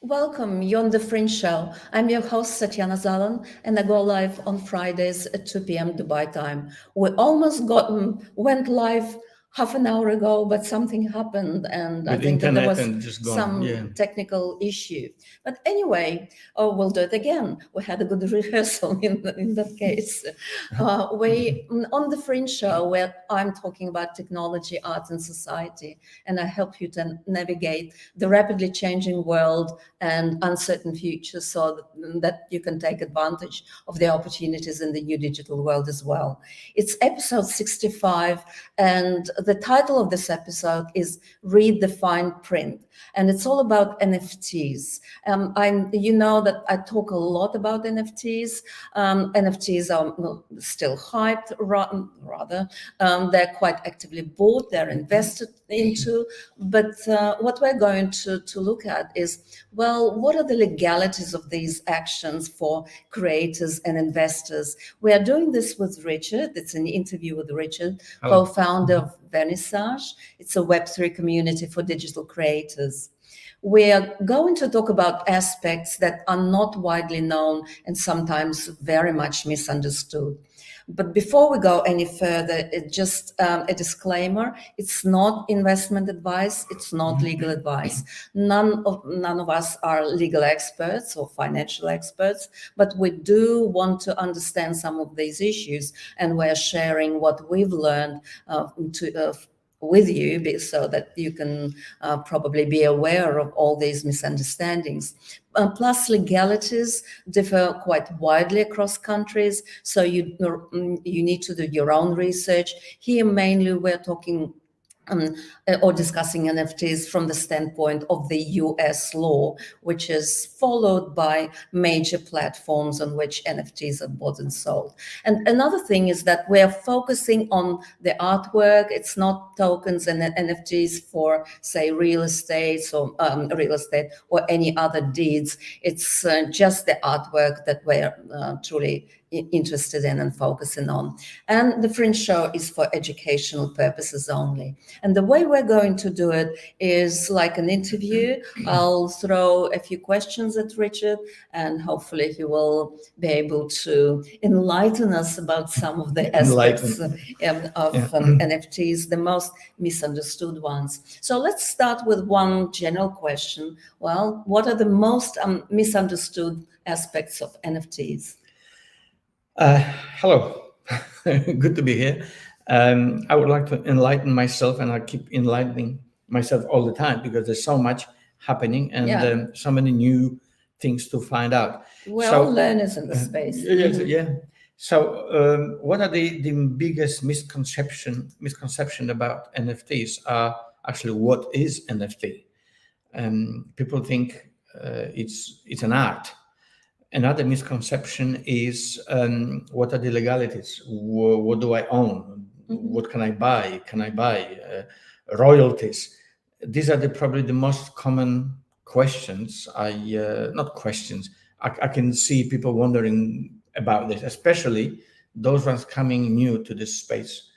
Welcome, you're on the Fringe Show. I'm your host, Satyana Zalan, and I go live on Fridays at 2 p.m. Dubai time. We almost went live half an hour ago, but something happened, and I With think that there internet was and just gone. Yeah. some technical issue. But anyway, oh, we'll do it again. We had a good rehearsal in that case. We on the Fringe Show, where I'm talking about technology, art, and society, and I help you to navigate the rapidly changing world and uncertain future so that you can take advantage of the opportunities in the new digital world as well. It's episode 65, and the title of this episode is Read the Fine Print. And it's all about NFTs. You know that I talk a lot about NFTs. NFTs are still hyped, rather. They're quite actively bought, they're invested into. But what we're going to look at is, well, what are the legalities of these actions for creators and investors? We are doing this with Richard. It's an interview with Richard, Hello. co-founder of Vernissage. It's a Web3 community for digital creators. We are going to talk about aspects that are not widely known and sometimes very much misunderstood. But before we go any further, just a disclaimer: it's not investment advice, it's not legal advice. None of us are legal experts or financial experts, but we do want to understand some of these issues, and we're sharing what we've learned with you so that you can probably be aware of all these misunderstandings. Plus, legalities differ quite widely across countries, so you need to do your own research. Here, mainly, we're talking or discussing NFTs from the standpoint of the US law, which is followed by major platforms on which NFTs are bought and sold. And another thing is that we're focusing on the artwork. It's not tokens and NFTs for, say, real estate or any other deeds. It's just the artwork that we're truly interested in and focusing on. And the Fringe Show is for educational purposes only. And the way we're going to do it is like an interview. I'll throw a few questions at Richard, and hopefully he will be able to enlighten us about some of the aspects of NFTs, the most misunderstood ones. So let's start with one general question. Well, what are the most misunderstood aspects of NFTs? Hello. Good to be here. I would like to enlighten myself, and I keep enlightening myself all the time because there's so much happening and so many new things to find out. We're all learners in the space. Yeah. So, what are the biggest misconception about NFTs? Are actually, what is NFT? People think it's an art. Another misconception is what are the legalities? What do I own? What can I buy? Can I buy royalties? These are probably the most common questions. Not questions. I can see people wondering about this, especially those ones coming new to this space.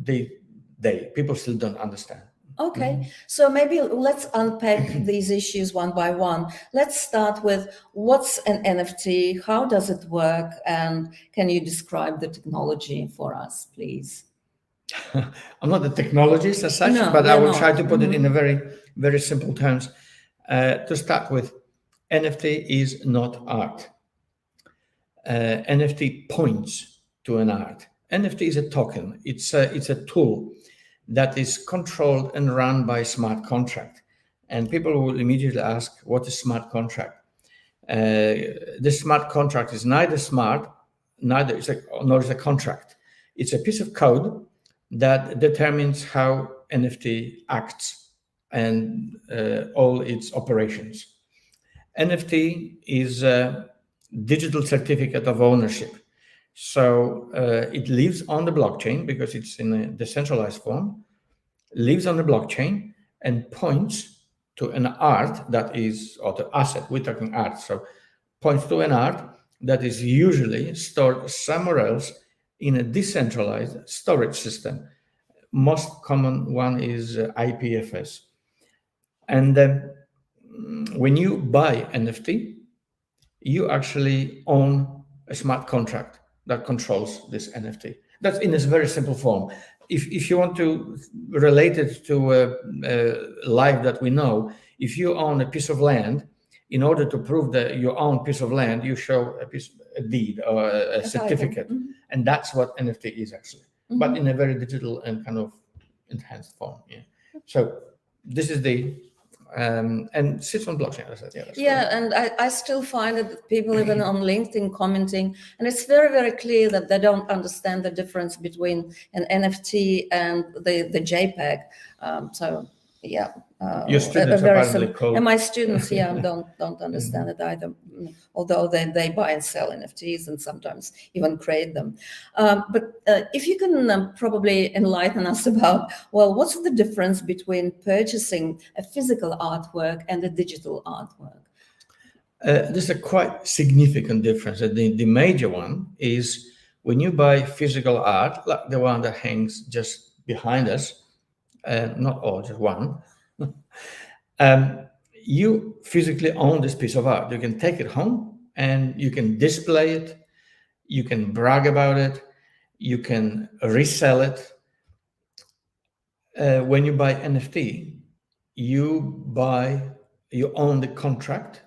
People still don't understand. Okay, so maybe let's unpack these issues one by one. Let's start with what's an NFT, how does it work, and can you describe the technology for us, please? I'm not a technologist as such, but I will try to put it in a very, very simple terms. To start with, NFT is not art. NFT points to an art. NFT is a token. It's a tool that is controlled and run by smart contract. And people will immediately ask, what is smart contract? This smart contract is neither smart, nor is a contract. It's a piece of code that determines how NFT acts and all its operations. NFT is a digital certificate of ownership. So it lives on the blockchain because it's in a decentralized form, lives on the blockchain and points to an art that is, or the asset, we're talking art, so points to an art that is usually stored somewhere else in a decentralized storage system. Most common one is IPFS. And when you buy NFT, you actually own a smart contract that controls this NFT. That's in this very simple form. If you want to relate it to life that we know, if you own a piece of land, in order to prove that you own a piece of land, you show a deed or a certificate, and that's what NFT is actually, but in a very digital and kind of enhanced form. Yeah. So this is the and sits on blockchain. That's Yeah, and I still find that people even on LinkedIn commenting, and it's very, very clear that they don't understand the difference between an NFT and the JPEG. So yeah, your students apparently call. And my students, yeah, don't understand it either. Although they buy and sell NFTs and sometimes even create them. But if you can probably enlighten us about, well, what's the difference between purchasing a physical artwork and a digital artwork? There's a quite significant difference. The major one is when you buy physical art, like the one that hangs just behind us, not all, just one, you physically own this piece of art. You can take it home and you can display it, you can brag about it, you can resell it. When you buy NFT, you own the contract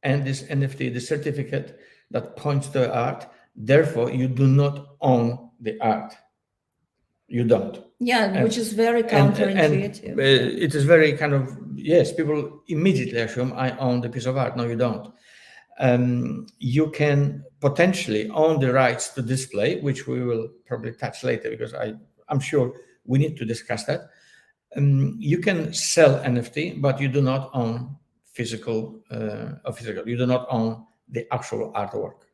and this NFT, the certificate that points to the art. Therefore, you do not own the art. You don't. Yeah, which is very counterintuitive. And it is very kind of, yes, people immediately assume I own the piece of art. No, you don't. You can potentially own the rights to display, which we will probably touch later because I'm sure we need to discuss that. You can sell NFT, but you do not own physical. You do not own the actual artwork.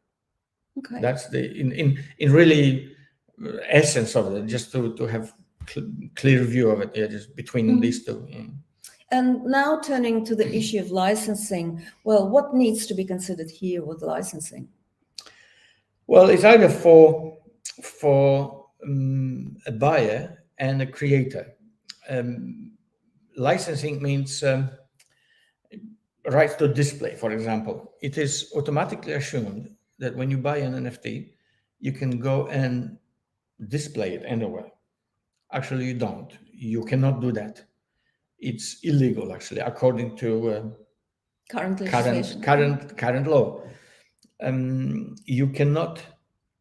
Okay. That's the in really essence of it, just to have clear view of it. Yeah, just between these two. Yeah. And now turning to the issue of licensing, well, what needs to be considered here with licensing? Well, it's either for a buyer and a creator. Licensing means rights to display, for example. It is automatically assumed that when you buy an NFT, you can go and display it anywhere. Actually, you don't. You cannot do that. It's illegal, actually, according to current law. You cannot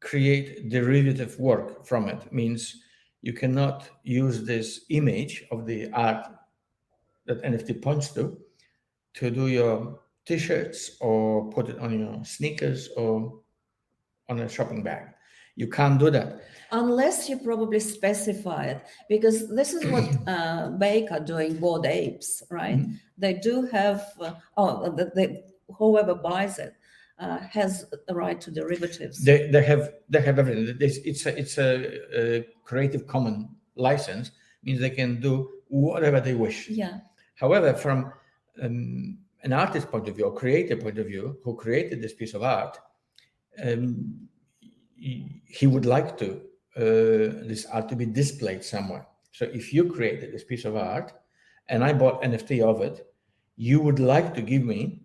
create derivative work from it. Means you cannot use this image of the art that NFT points to do your t-shirts or put it on your sneakers or on a shopping bag. You can't do that. Unless you probably specify it, because this is what Baker doing, Bored Apes, right? They do have, whoever buys it has the right to derivatives. They have everything. It's a Creative Commons license, means they can do whatever they wish. Yeah. However, from an artist point of view or creator point of view, who created this piece of art, he would like to this art to be displayed somewhere. So if you created this piece of art and I bought NFT of it, you would like to give me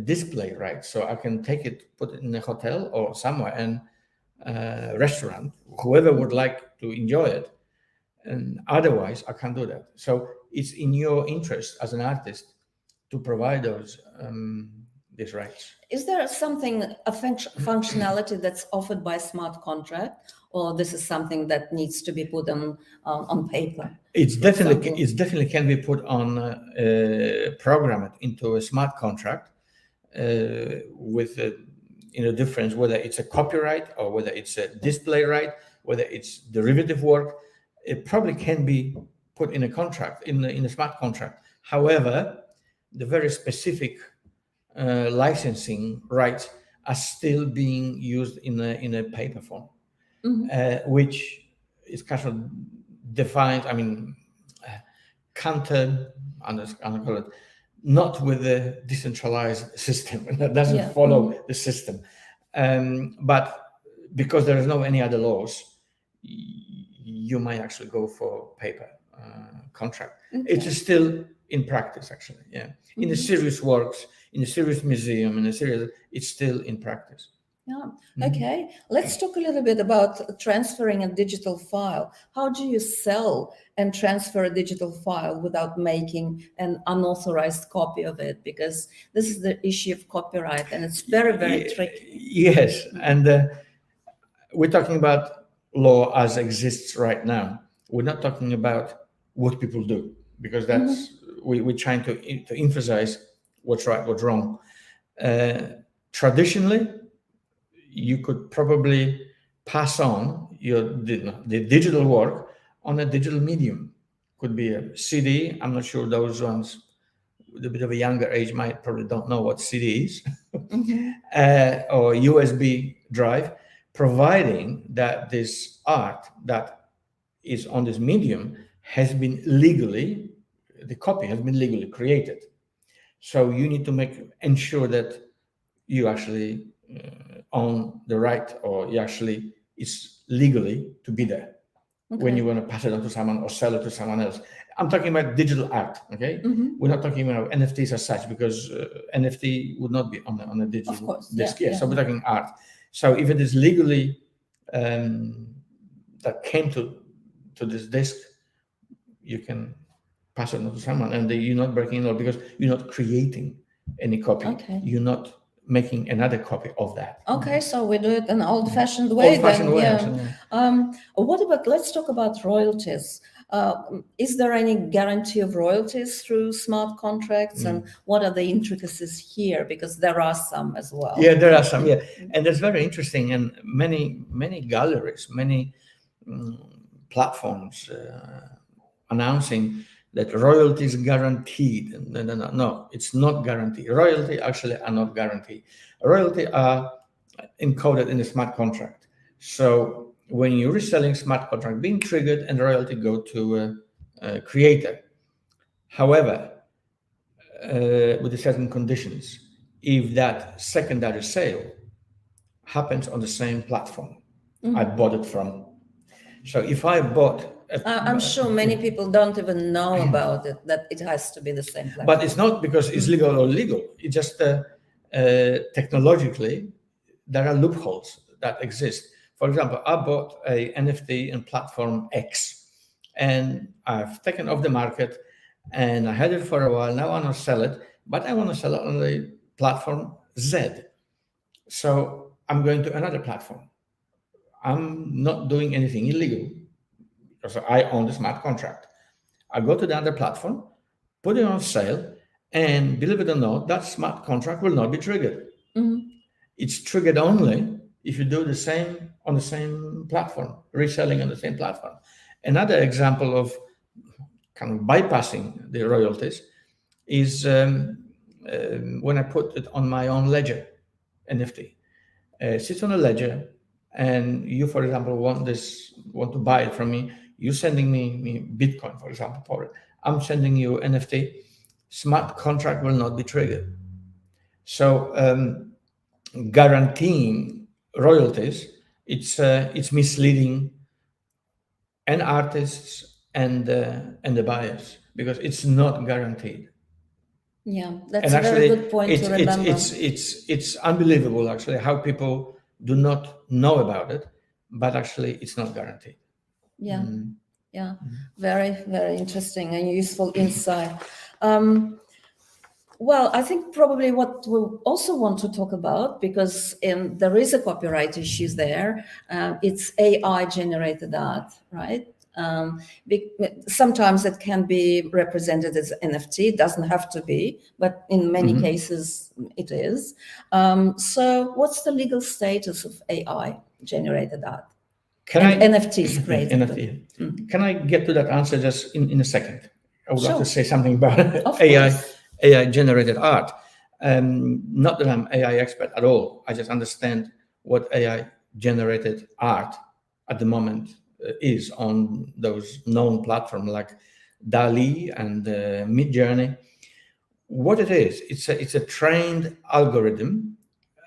display rights so I can take it, put it in a hotel or somewhere and restaurant, whoever would like to enjoy it. And otherwise, I can't do that. So it's in your interest as an artist to provide these rights. Is there something, a functionality that's offered by a smart contract, or this is something that needs to be put on paper? It's definitely can be put on programmed into a smart contract with a difference, whether it's a copyright or whether it's a display right, whether it's derivative work. It probably can be put in a contract, in a smart contract. However, the very specific licensing rights are still being used in a paper form, which is kind of defined. I mean, not with the decentralized system. That doesn't follow the system, but because there is no any other laws, you might actually go for paper contract. It is still in practice, actually. Yeah, in the serious works, in a serious museum, in a serious, it's still in practice. Yeah. Okay. Let's talk a little bit about transferring a digital file. How do you sell and transfer a digital file without making an unauthorized copy of it? Because this is the issue of copyright, and it's very, very tricky. Yes, and we're talking about law as exists right now. We're not talking about what people do, because that's we're trying to emphasize what's right, what's wrong. Traditionally, you could probably pass on the digital work on a digital medium. Could be a CD. I'm not sure those ones with a bit of a younger age might probably don't know what CD is, or USB drive, providing that this art that is on this medium has been legally, the copy has been legally created. So you need to ensure that you actually own the right, or you actually it's legally to be there when you want to pass it on to someone or sell it to someone else. I'm talking about digital art. Okay, we're not talking about NFTs as such, because NFT would not be on a digital disc. So we're talking art. So if it is legally that came to this disc, you can pass it on to someone, and you're not breaking law because you're not creating any copy. You're not making another copy of that. Okay, so we do it an old-fashioned way. Old-fashioned way. What about? Let's talk about royalties. Is there any guarantee of royalties through smart contracts, and what are the intricacies here? Because there are some as well. Yeah, there are some. Yeah, and that's very interesting. And many galleries, many platforms announcing that royalty is guaranteed. No, it's not guaranteed. Royalty actually are not guaranteed. Royalty are encoded in a smart contract. So when you're reselling smart contract, being triggered and royalty go to a creator. However, with certain conditions, if that secondary sale happens on the same platform I bought it from. So if I bought I'm sure many people don't even know about it, that it has to be the same platform. But it's not because it's legal or illegal. It's just technologically, there are loopholes that exist. For example, I bought a NFT in platform X, and I've taken off the market, and I had it for a while. Now I want to sell it, but I want to sell it on the platform Z. So I'm going to another platform. I'm not doing anything illegal, because I own the smart contract. I go to the other platform, put it on sale, and believe it or not, that smart contract will not be triggered. It's triggered only if you do the same on the same platform, reselling on the same platform. Another example of kind of bypassing the royalties is when I put it on my own ledger, NFT. Sits on a ledger, and you, for example, want to buy it from me. You're sending me Bitcoin, for example, for it. I'm sending you NFT. Smart contract will not be triggered. So guaranteeing royalties, it's misleading and artists and the buyers, because it's not guaranteed. Yeah, that's a very good point to remember. It's unbelievable, actually, how people do not know about it, but actually it's not guaranteed. Yeah, very, very interesting and useful insight. Well, I think probably what we also want to talk about, because there is a copyright issues there, it's AI-generated art, right? Sometimes it can be represented as NFT. It doesn't have to be, but in many cases it is. So what's the legal status of AI-generated art? NFTs created. NFT. Can I get to that answer just in a second? I would like to say something about AI-generated art. Not that I'm AI expert at all. I just understand what AI-generated art at the moment is on those known platforms like DALL-E and Midjourney. What it is, it's a trained algorithm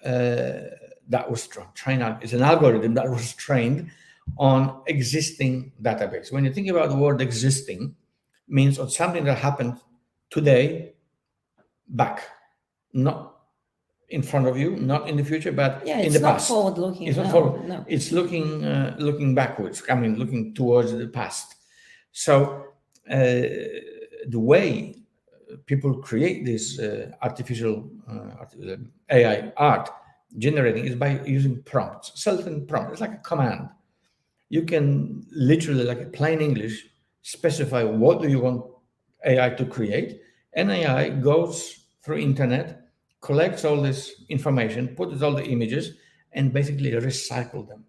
that was trained. It's an algorithm that was trained on existing database. When you think about the word existing, means on something that happened today, back, not in front of you, not in the future, but Yeah, in it's the not past. forward looking. It's not No, forward. no. It's looking backwards. I mean, looking towards the past. So the way people create this artificial AI art generating is by using prompts, certain prompts. It's like a command. You can literally, like in plain English, specify what do you want AI to create, and AI goes through internet, collects all this information, puts all the images, and basically recycle them.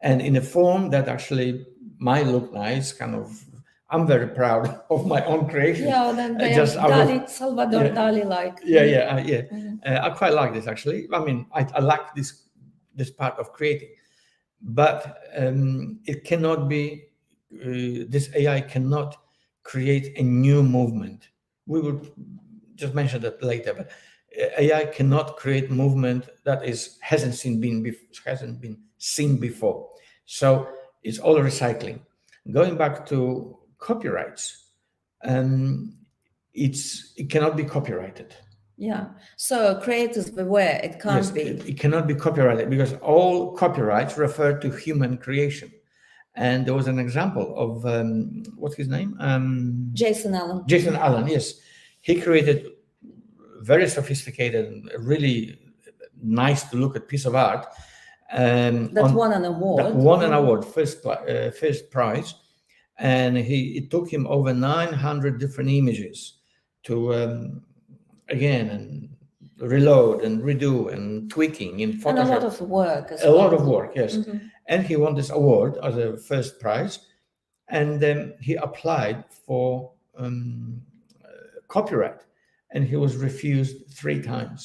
And in a form that actually might look nice, kind of. I'm very proud of my own creations. Yeah, then they Just are out of Dali, Salvador yeah, Dali like. yeah. Mhm. I quite like this actually. I mean, I like this part of creating, but it cannot be. This AI cannot create a new movement. We will just mention that later, but AI cannot create movement that hasn't been seen before. So it's all recycling. Going back to copyrights, um, it cannot be copyrighted. Yeah. So creators beware, it Yes, can't be. it cannot be copyrighted because all copyrights refer to human creation. And there was an example of what's his name? Jason Allen. Jason Allen. Yes, he created very sophisticated, and really nice to look at piece of art. That won an award. That won an award, first prize, and it took him over 900 different images to again and reload and redo and tweaking in Photoshop. And a lot of work as a well. lot of work, yes. And he won this award as a first prize, and then he applied for copyright, and he was refused 3 times.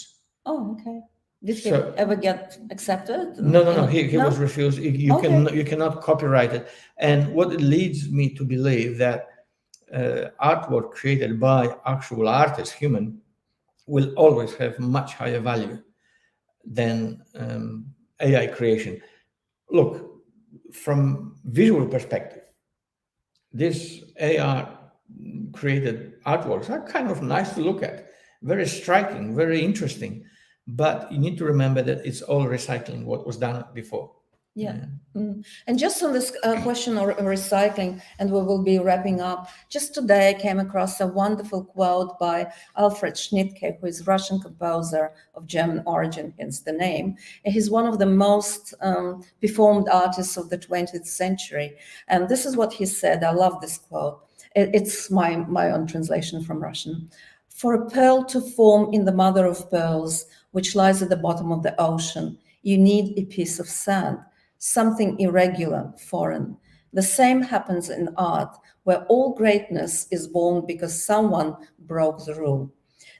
Oh, okay. Did he ever get accepted? No. He was refused. You Okay. you cannot copyright it. And what it leads me to believe that artwork created by actual artists, human, will always have much higher value than AI creation. Look, from visual perspective, these AI created artworks are kind of nice to look at, very striking, very interesting. But you need to remember that it's all recycling what was done before. Yeah. And just on this question of recycling, and we will be wrapping up, just today I came across a wonderful quote by Alfred Schnittke, who is Russian composer of German origin, hence the name. And he's one of the most performed artists of the 20th century. And this is what he said. I love this quote. It's my own translation from Russian. For a pearl to form in the mother of pearls, which lies at the bottom of the ocean, you need a piece of sand, something irregular, foreign. The same happens in art, where all greatness is born because someone broke the rule.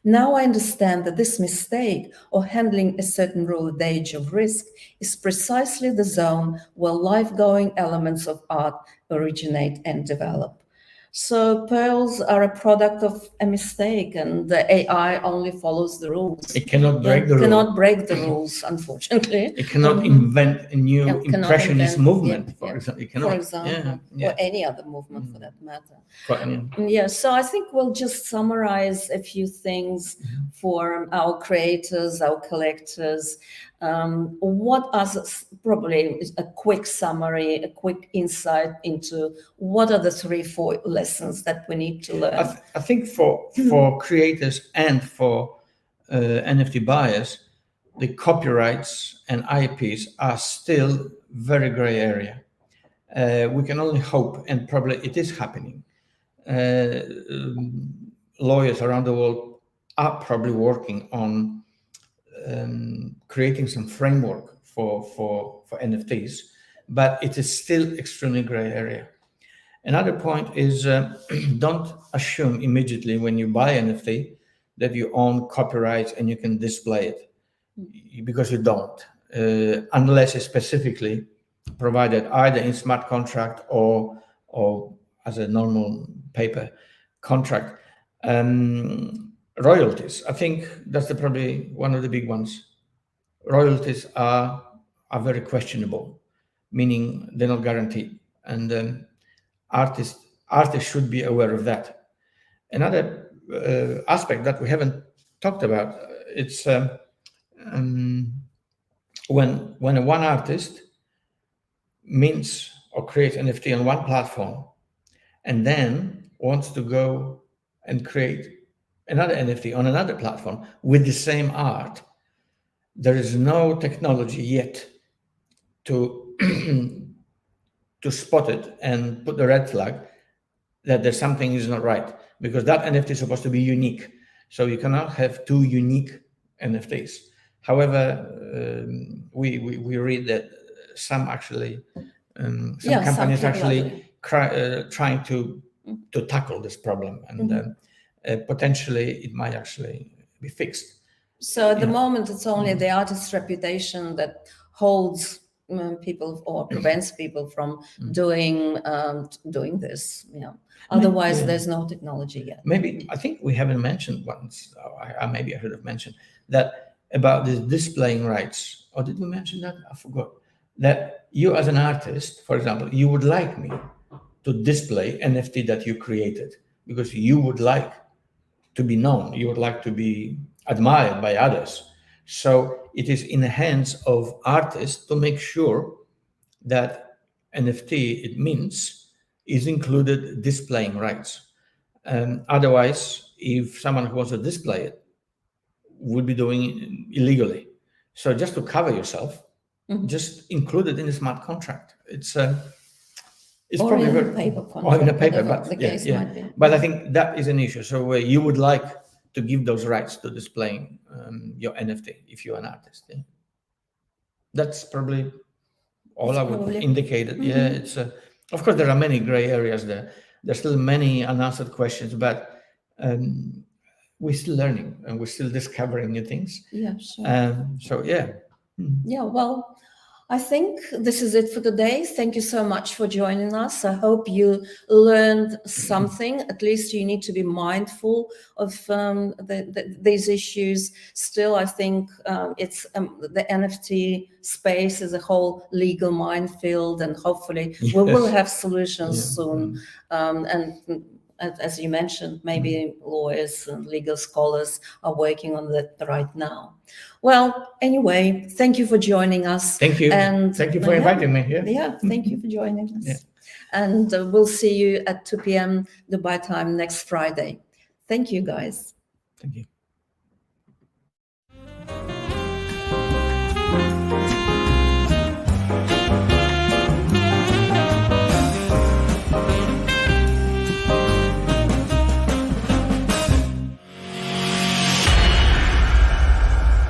Now I understand that this mistake or handling a certain rule at the age of risk is precisely the zone where life-going elements of art originate and develop. So pearls are a product of a mistake, and the AI only follows the rules. It cannot break the rules. Cannot break the rules, unfortunately. It cannot invent a new impressionist movement, for example. It cannot. Or any other movement for that matter. Yeah. Yeah, so I think we'll just summarize a few things for our creators, our collectors. What are probably a quick summary, a quick insight into what are the 3-4 lessons that we need to learn? I think for creators and for NFT buyers, the copyrights and IPs are still very gray area. We can only hope, and probably it is happening. Lawyers around the world are probably working on creating some framework for NFTs, but it is still extremely gray area. Another point is don't assume immediately when you buy NFT that you own copyrights and you can display it, because you don't, unless it's specifically provided either in smart contract or as a normal paper contract. Royalties, I think that's probably one of the big ones. Royalties are very questionable, meaning they're not guaranteed, and artists should be aware of that. Another aspect that we haven't talked about, it's when one artist mints or creates NFT on one platform and then wants to go and create another NFT on another platform with the same art, there is no technology yet to to spot it and put the red flag that there's something is not right, because that NFT is supposed to be unique. So you cannot have two unique NFTs. However, we read that some actually, some companies actually trying to tackle this problem, and potentially it might actually be fixed. So at the moment, it's only the artist's reputation that holds people or prevents people from doing this. Otherwise, there's no technology yet. Maybe I think we haven't mentioned once. Maybe I should have mentioned that about the displaying rights. Or did we mention that? I forgot. That you, as an artist, for example, you would like me to display NFT that you created because you would like to be known. You would like to be admired by others. So it is in the hands of artists to make sure that NFT, it means, is included displaying rights. Otherwise, if someone who wants to display it would be doing it illegally. So just to cover yourself, just include it in the smart contract. It's or probably in a paper contract, or in a paper, but the case might be. But I think that is an issue. So you would like to give those rights to displaying your NFT if you're an artist. Yeah? That's probably all I would indicate. Yeah, it's of course there are many gray areas there. There's still many unanswered questions, but we're still learning and we're still discovering new things. Yeah, sure. So yeah. Yeah, well, I think this is it for today. Thank you so much for joining us. I hope you learned something. At least you need to be mindful of these issues. Still, I think it's the NFT space as a whole legal minefield, and hopefully we will have solutions soon. And as you mentioned, maybe lawyers and legal scholars are working on that right now. Well, anyway, thank you for joining us. Thank you. And thank you for inviting me. Yeah, thank you for joining us. And we'll see you at 2 p.m. Dubai time next Friday. Thank you, guys. Thank you.